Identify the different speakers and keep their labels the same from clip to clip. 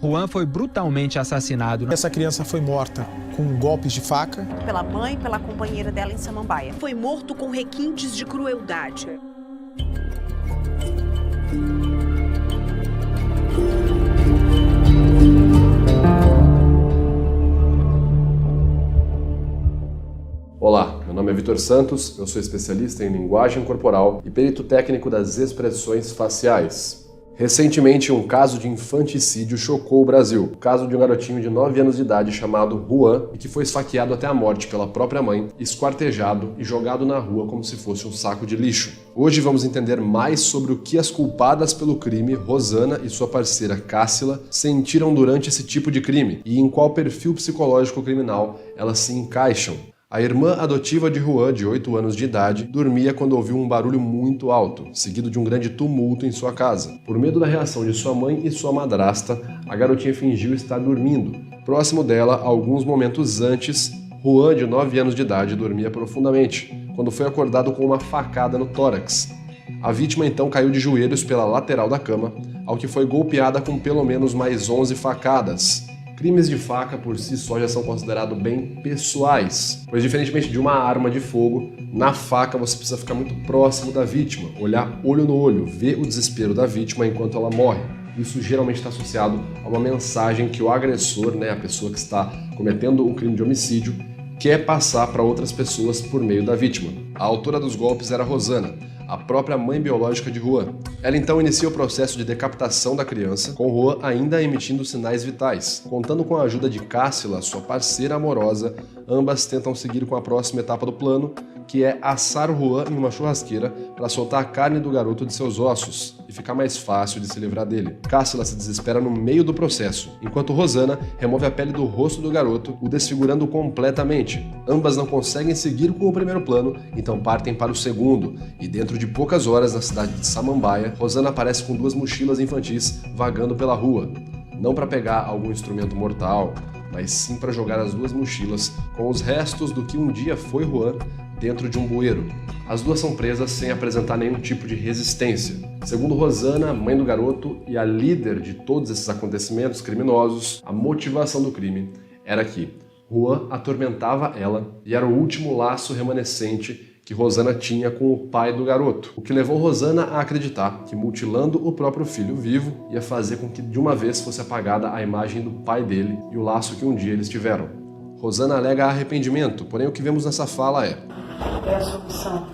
Speaker 1: Juan foi brutalmente assassinado.
Speaker 2: Essa criança foi morta com golpes de faca.
Speaker 3: Pela mãe e pela companheira dela em Samambaia.
Speaker 4: Foi morto com requintes de crueldade.
Speaker 5: Olá, meu nome é Vitor Santos, eu sou especialista em linguagem corporal e perito técnico das expressões faciais. Recentemente, um caso de infanticídio chocou o Brasil. O caso de um garotinho de 9 anos de idade chamado Juan e que foi esfaqueado até a morte pela própria mãe, esquartejado e jogado na rua como se fosse um saco de lixo. Hoje vamos entender mais sobre o que as culpadas pelo crime, Rosana e sua parceira Cássila, sentiram durante esse tipo de crime e em qual perfil psicológico criminal elas se encaixam. A irmã adotiva de Juan, de 8 anos de idade, dormia quando ouviu um barulho muito alto, seguido de um grande tumulto em sua casa. Por medo da reação de sua mãe e sua madrasta, a garotinha fingiu estar dormindo. Próximo dela, alguns momentos antes, Juan, de 9 anos de idade, dormia profundamente, quando foi acordado com uma facada no tórax. A vítima então caiu de joelhos pela lateral da cama, ao que foi golpeada com pelo menos mais 11 facadas. Crimes de faca por si só já são considerados bem pessoais, pois diferentemente de uma arma de fogo, na faca você precisa ficar muito próximo da vítima, olhar olho no olho, ver o desespero da vítima enquanto ela morre. Isso geralmente está associado a uma mensagem que o agressor, a pessoa que está cometendo o crime de homicídio, quer passar para outras pessoas por meio da vítima. A autora dos golpes era Rosana, a própria mãe biológica de Juan. Ela então inicia o processo de decapitação da criança, com Juan ainda emitindo sinais vitais. Contando com a ajuda de Cássila, sua parceira amorosa, ambas tentam seguir com a próxima etapa do plano, que é assar Juan em uma churrasqueira para soltar a carne do garoto de seus ossos e ficar mais fácil de se livrar dele. Cássila se desespera no meio do processo, enquanto Rosana remove a pele do rosto do garoto, o desfigurando completamente. Ambas não conseguem seguir com o primeiro plano, então partem para o segundo, e dentro de poucas horas, na cidade de Samambaia, Rosana aparece com 2 mochilas infantis vagando pela rua. Não para pegar algum instrumento mortal, mas sim para jogar as 2 mochilas com os restos do que um dia foi Juan dentro de um bueiro. As 2 são presas sem apresentar nenhum tipo de resistência. Segundo Rosana, mãe do garoto e a líder de todos esses acontecimentos criminosos, a motivação do crime era que Juan atormentava ela e era o último laço remanescente que Rosana tinha com o pai do garoto, o que levou Rosana a acreditar que mutilando o próprio filho vivo ia fazer com que de uma vez fosse apagada a imagem do pai dele e o laço que um dia eles tiveram. Rosana alega arrependimento, porém o que vemos nessa fala é:
Speaker 6: é a solução.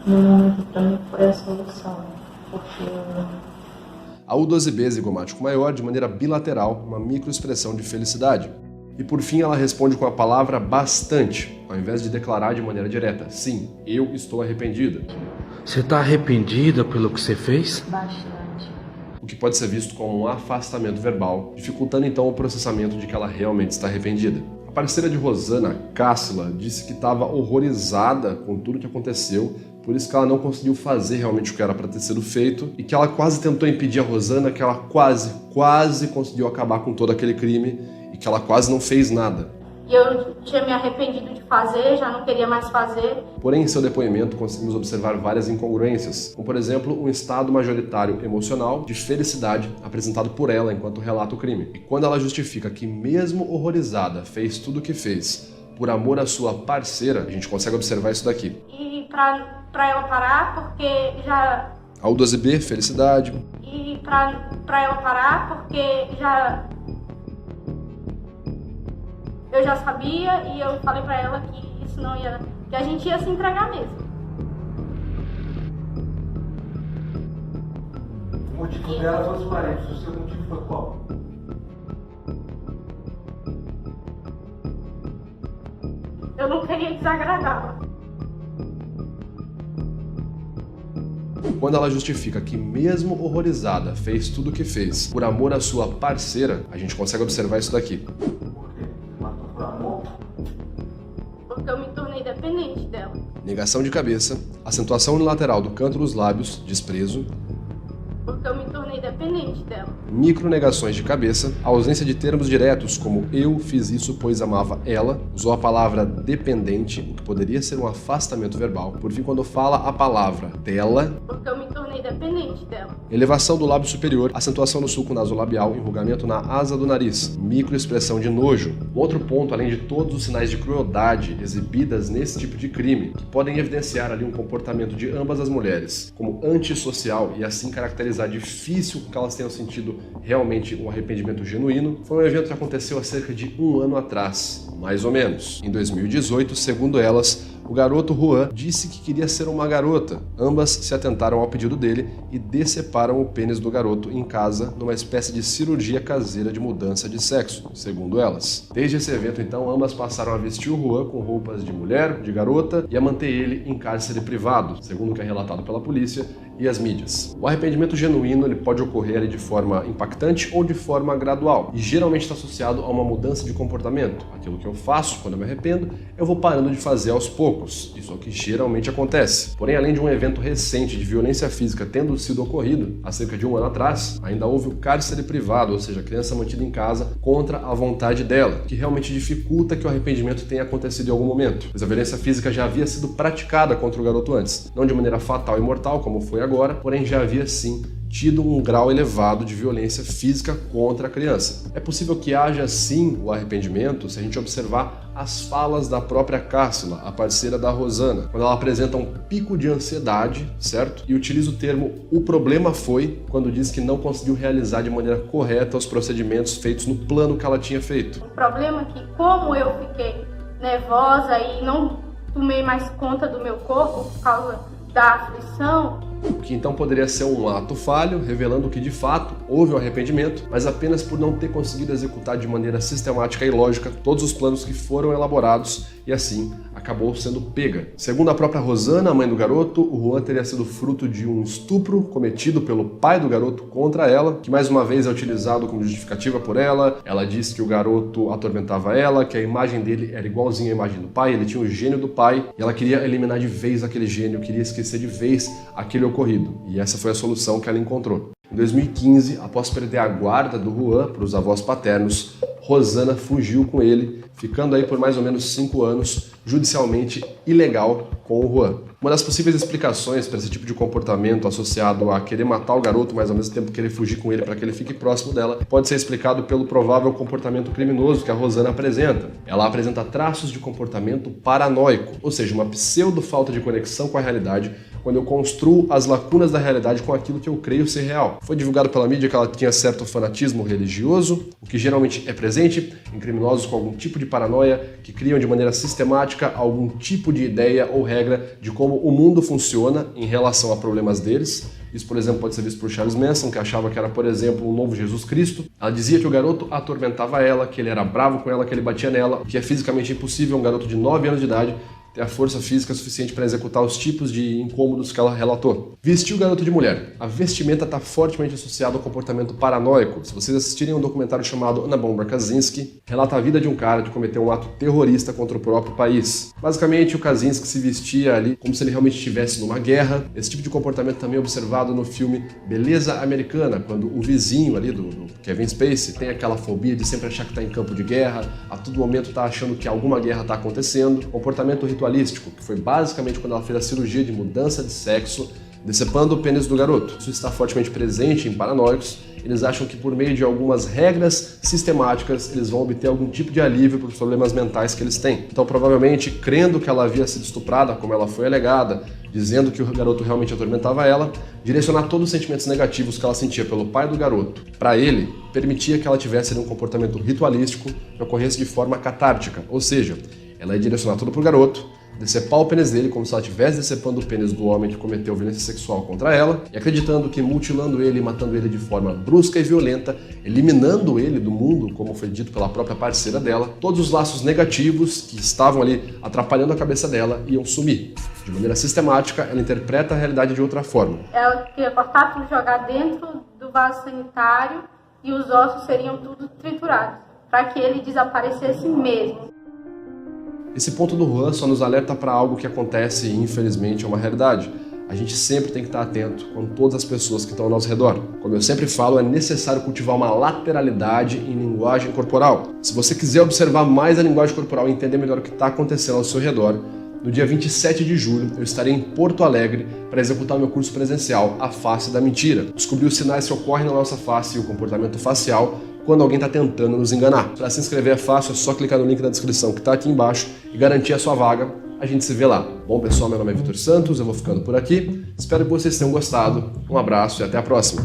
Speaker 6: No momento, para mim, foi a solução, porque
Speaker 5: a U12B zigomático maior, de maneira bilateral, uma microexpressão de felicidade. E por fim ela responde com a palavra bastante, ao invés de declarar de maneira direta: sim, eu estou arrependida.
Speaker 7: Você está arrependida pelo que você fez?
Speaker 6: bastante.
Speaker 5: O que pode ser visto como um afastamento verbal, dificultando então o processamento de que ela realmente está arrependida. A parceira de Rosana, Cássila, disse que estava horrorizada com tudo que aconteceu, por isso que ela não conseguiu fazer realmente o que era para ter sido feito e que ela quase tentou impedir a Rosana, que ela quase conseguiu acabar com todo aquele crime e que ela quase não fez nada.
Speaker 6: E eu tinha me arrependido de fazer, já não queria mais fazer.
Speaker 5: Porém, em seu depoimento, conseguimos observar várias incongruências, como, por exemplo, um estado majoritário emocional de felicidade apresentado por ela enquanto relata o crime. E quando ela justifica que, mesmo horrorizada, fez tudo o que fez por amor à sua parceira, a gente consegue observar isso daqui.
Speaker 6: E pra ela parar, porque já...
Speaker 5: A U12B, felicidade.
Speaker 6: E pra ela parar, porque já... Eu já sabia e eu falei pra ela que isso não ia... que a gente ia se entregar mesmo.
Speaker 8: O motivo dela foi os parentes, o seu motivo foi qual?
Speaker 6: Eu não queria desagradá-la.
Speaker 5: Quando ela justifica que, mesmo horrorizada, fez tudo o que fez por amor à sua parceira, a gente consegue observar isso daqui.
Speaker 6: Porque eu me tornei dependente dela.
Speaker 5: Negação de cabeça, acentuação unilateral do canto dos lábios, desprezo.
Speaker 6: Porque eu me tornei dependente dela.
Speaker 5: Micronegações de cabeça, ausência de termos diretos como eu fiz isso pois amava ela, usou a palavra dependente, o que poderia ser um afastamento verbal. Por fim, quando fala a palavra dela,
Speaker 6: Porque eu me tornei dependente independente dela.
Speaker 5: Elevação do lábio superior, acentuação no sulco nasolabial, enrugamento na asa do nariz, microexpressão de nojo. Um outro ponto, além de todos os sinais de crueldade exibidas nesse tipo de crime, que podem evidenciar ali um comportamento de ambas as mulheres como antissocial e assim caracterizar difícil que elas tenham sentido realmente um arrependimento genuíno, foi um evento que aconteceu há cerca de 1 ano atrás, mais ou menos. Em 2018, segundo elas, o garoto Juan disse que queria ser uma garota. Ambas se atentaram ao pedido dele e deceparam o pênis do garoto em casa numa espécie de cirurgia caseira de mudança de sexo, segundo elas. Desde esse evento, então, ambas passaram a vestir o Juan com roupas de mulher, de garota, e a manter ele em cárcere privado, segundo o que é relatado pela polícia e as mídias. O arrependimento genuíno ele pode ocorrer ali de forma impactante ou de forma gradual, e geralmente está associado a uma mudança de comportamento. Aquilo que eu faço quando eu me arrependo, eu vou parando de fazer aos poucos. Isso é o que geralmente acontece. Porém, além de um evento recente de violência física tendo sido ocorrido há cerca de 1 ano atrás, ainda houve o cárcere privado, ou seja, a criança mantida em casa contra a vontade dela, que realmente dificulta que o arrependimento tenha acontecido em algum momento, pois a violência física já havia sido praticada contra o garoto antes, não de maneira fatal e mortal, como foi agora, porém já havia sim tido um grau elevado de violência física contra a criança. É possível que haja sim o arrependimento se a gente observar as falas da própria Cássila, a parceira da Rosana, quando ela apresenta um pico de ansiedade, certo? E utiliza o termo "o problema foi" quando diz que não conseguiu realizar de maneira correta os procedimentos feitos no plano que ela tinha feito.
Speaker 6: O problema é que, como eu fiquei nervosa e não tomei mais conta do meu corpo por causa da aflição,
Speaker 5: o que então poderia ser um ato falho, revelando que de fato houve um arrependimento, mas apenas por não ter conseguido executar de maneira sistemática e lógica todos os planos que foram elaborados e assim acabou sendo pega. Segundo a própria Rosana, a mãe do garoto, o Juan teria sido fruto de um estupro cometido pelo pai do garoto contra ela, que mais uma vez é utilizado como justificativa por ela. Ela diz que o garoto atormentava ela, que a imagem dele era igualzinha à imagem do pai, ele tinha o gênio do pai e ela queria eliminar de vez aquele gênio, queria esquecer de vez aquele ocorrido. E essa foi a solução que ela encontrou. Em 2015, após perder a guarda do Juan para os avós paternos, Rosana fugiu com ele, ficando aí por mais ou menos 5 anos, judicialmente ilegal com o Juan. Uma das possíveis explicações para esse tipo de comportamento associado a querer matar o garoto, mas ao mesmo tempo querer fugir com ele para que ele fique próximo dela, pode ser explicado pelo provável comportamento criminoso que a Rosana apresenta. Ela apresenta traços de comportamento paranoico, ou seja, uma pseudo-falta de conexão com a realidade, quando eu construo as lacunas da realidade com aquilo que eu creio ser real. Foi divulgado pela mídia que ela tinha certo fanatismo religioso, o que geralmente é presente em criminosos com algum tipo de paranoia, que criam de maneira sistemática algum tipo de ideia ou regra de como o mundo funciona em relação a problemas deles. Isso, por exemplo, pode ser visto por Charles Manson, que achava que era, por exemplo, um novo Jesus Cristo. Ela dizia que o garoto atormentava ela, que ele era bravo com ela, que ele batia nela, que é fisicamente impossível um garoto de 9 anos de idade ter a força física suficiente para executar os tipos de incômodos que ela relatou. Vestiu o garoto de mulher. A vestimenta está fortemente associada ao comportamento paranoico. Se vocês assistirem um documentário chamado Anna Bomber Kaczynski, relata a vida de um cara que cometeu um ato terrorista contra o próprio país. Basicamente, o Kaczynski se vestia ali como se ele realmente estivesse numa guerra. Esse tipo de comportamento também é observado no filme Beleza Americana, quando o vizinho ali do Kevin Spacey tem aquela fobia de sempre achar que está em campo de guerra, a todo momento está achando que alguma guerra está acontecendo. Comportamento ritualístico, que foi basicamente quando ela fez a cirurgia de mudança de sexo, decepando o pênis do garoto. Isso está fortemente presente em paranoicos. Eles acham que por meio de algumas regras sistemáticas eles vão obter algum tipo de alívio para os problemas mentais que eles têm. Então, provavelmente, crendo que ela havia sido estuprada, como ela foi alegada, dizendo que o garoto realmente atormentava ela, direcionar todos os sentimentos negativos que ela sentia pelo pai do garoto para ele, permitia que ela tivesse um comportamento ritualístico que ocorresse de forma catártica, ou seja, ela ia direcionar tudo pro garoto, decepar o pênis dele como se ela estivesse decepando o pênis do homem que cometeu violência sexual contra ela, e acreditando que mutilando ele e matando ele de forma brusca e violenta, eliminando ele do mundo, como foi dito pela própria parceira dela, todos os laços negativos que estavam ali atrapalhando a cabeça dela iam sumir. De maneira sistemática, ela interpreta a realidade de outra forma.
Speaker 6: Ela queria cortar tudo, jogar dentro do vaso sanitário e os ossos seriam tudo triturados, para que ele desaparecesse mesmo.
Speaker 5: Esse ponto do Juan só nos alerta para algo que acontece e infelizmente é uma realidade. A gente sempre tem que estar atento com todas as pessoas que estão ao nosso redor. Como eu sempre falo, é necessário cultivar uma lateralidade em linguagem corporal. Se você quiser observar mais a linguagem corporal e entender melhor o que está acontecendo ao seu redor, no dia 27 de julho, eu estarei em Porto Alegre para executar meu curso presencial, A Face da Mentira. Descobrir os sinais que ocorrem na nossa face e o comportamento facial quando alguém está tentando nos enganar. Para se inscrever é fácil, é só clicar no link da descrição que está aqui embaixo e garantir a sua vaga. A gente se vê lá. Bom, pessoal, meu nome é Vitor Santos, eu vou ficando por aqui. Espero que vocês tenham gostado. Um abraço e até a próxima.